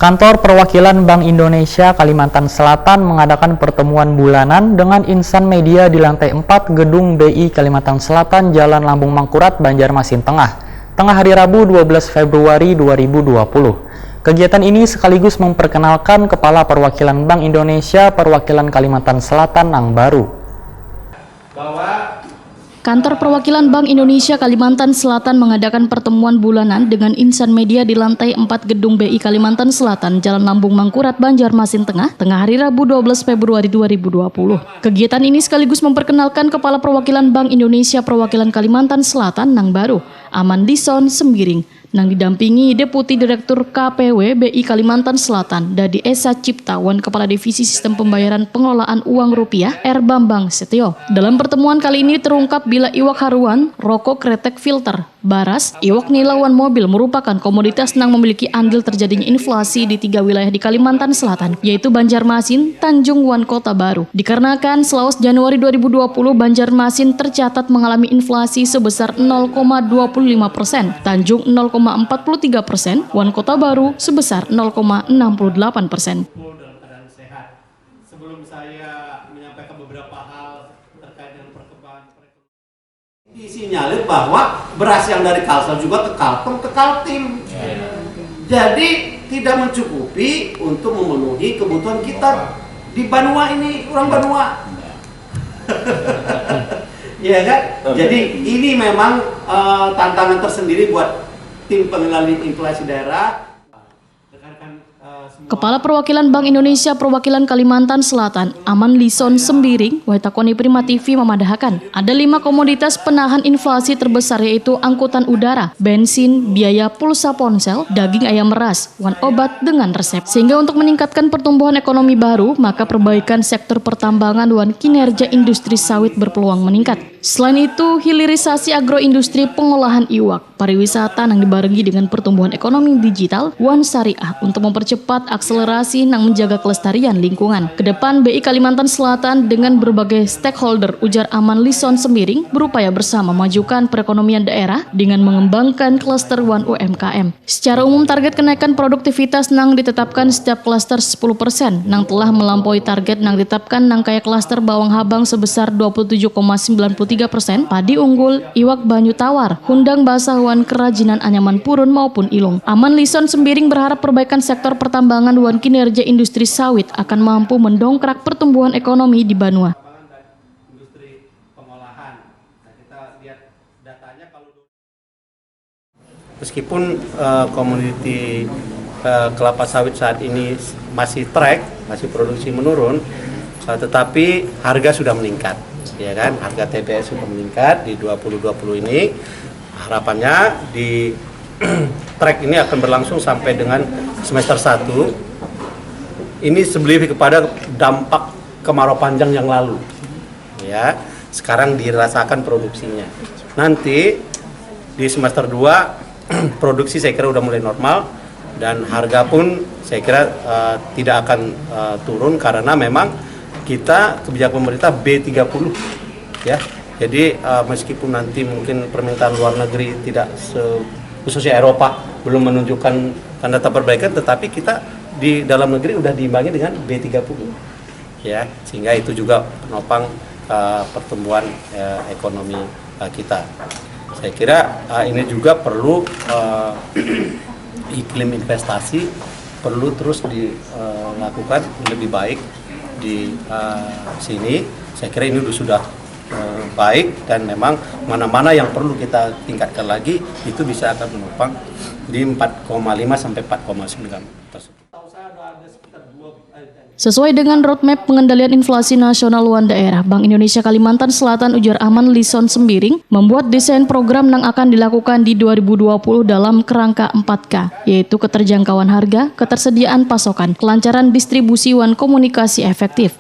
Kantor Perwakilan Bank Indonesia Kalimantan Selatan mengadakan pertemuan bulanan dengan insan media di lantai 4 Gedung BI Kalimantan Selatan, Jalan Lambung Mangkurat, Banjarmasin Tengah hari Rabu 12 Februari 2020. Kegiatan ini sekaligus memperkenalkan Kepala Perwakilan Bank Indonesia Perwakilan Kalimantan Selatan yang baru. Kantor Perwakilan Bank Indonesia Kalimantan Selatan mengadakan pertemuan bulanan dengan insan media di lantai 4 Gedung BI Kalimantan Selatan, Jalan Lambung Mangkurat, Banjarmasin Tengah hari Rabu 12 Februari 2020. Kegiatan ini sekaligus memperkenalkan Kepala Perwakilan Bank Indonesia Perwakilan Kalimantan Selatan yang baru, Aman Lison Sembiring, yang didampingi Deputi Direktur KPW BI Kalimantan Selatan, Dadi Esa Ciptawan, Kepala Divisi Sistem Pembayaran Pengelolaan Uang Rupiah, R. Bambang Setio. Dalam pertemuan kali ini terungkap bila iwak haruan, rokok kretek filter, baras, iwak nilauan mobil merupakan komoditas yang memiliki andil terjadinya inflasi di 3 wilayah di Kalimantan Selatan, yaitu Banjarmasin, Tanjung Wan, Kota Baru. Dikarenakan selawas Januari 2020, Banjarmasin tercatat mengalami inflasi sebesar 0,25%, Tanjung 0,43%, Wan Kota Baru sebesar 0,68%. Dalam keadaan sehat. Sebelum saya menyampaikan beberapa hal terkait dengan perkembangan perekonomian, disinyalir bahwa beras yang dari Kalsel juga ke Kalteng, ke Kaltim. Jadi tidak mencukupi untuk memenuhi kebutuhan kita di Banua ini, orang Banua. Iya kan? Jadi ini memang tantangan tersendiri buat tim pengendali inflasi daerah. Kepala Perwakilan Bank Indonesia Perwakilan Kalimantan Selatan, Aman Lison Sembiring, Waitakoni Prima TV memadahkan, ada 5 komoditas penahan inflasi terbesar, yaitu angkutan udara, bensin, biaya pulsa ponsel, daging ayam ras, wan obat dengan resep. Sehingga untuk meningkatkan pertumbuhan ekonomi baru, maka perbaikan sektor pertambangan dan kinerja industri sawit berpeluang meningkat. Selain itu, hilirisasi agroindustri pengolahan iwak, pariwisata yang dibarengi dengan pertumbuhan ekonomi digital, wan syariah untuk mempercepat akselerasi yang menjaga kelestarian lingkungan. Kedepan BI Kalimantan Selatan dengan berbagai stakeholder, ujar Aman Lison Sembiring, berupaya bersama memajukan perekonomian daerah dengan mengembangkan klaster wan UMKM. Secara umum target kenaikan produktivitas yang ditetapkan setiap klaster 10%, yang telah melampaui target yang ditetapkan yang kayak klaster bawang habang sebesar 27,93%, padi unggul, iwak banyu tawar, hundang basah wan kerajinan anyaman purun maupun ilung. Aman Lison Sembiring berharap perbaikan sektor pertambangan dan kinerja industri sawit akan mampu mendongkrak pertumbuhan ekonomi di Banua. Industri pengolahan. Nah, kita lihat datanya kalau meskipun komoditi kelapa sawit saat ini masih masih produksi menurun, tetapi harga sudah meningkat, ya kan? Harga TBS sudah meningkat di 2020 ini. Harapannya di track ini akan berlangsung sampai dengan semester 1. Ini sebelum kepada dampak kemarau panjang yang lalu, ya. Sekarang dirasakan produksinya. Nanti di semester 2 produksi saya kira udah mulai normal dan harga pun saya kira tidak akan turun karena memang kita kebijakan pemerintah B30, ya. Jadi meskipun nanti mungkin permintaan luar negeri tidak khususnya Eropa belum menunjukkan tanda perbaikan, tetapi kita di dalam negeri udah diimbangi dengan B30, ya, sehingga itu juga penopang pertumbuhan ekonomi kita. Saya kira ini juga perlu iklim investasi perlu terus dilakukan lebih baik di sini. Saya kira ini sudah baik dan memang mana-mana yang perlu kita tingkatkan lagi itu bisa akan menopang di 4,5 sampai 4,9 tersebut. Sesuai dengan roadmap pengendalian inflasi nasional wan daerah, Bank Indonesia Kalimantan Selatan, ujar Aman Lison Sembiring, membuat desain program yang akan dilakukan di 2020 dalam kerangka 4K, yaitu keterjangkauan harga, ketersediaan pasokan, kelancaran distribusi wan komunikasi efektif.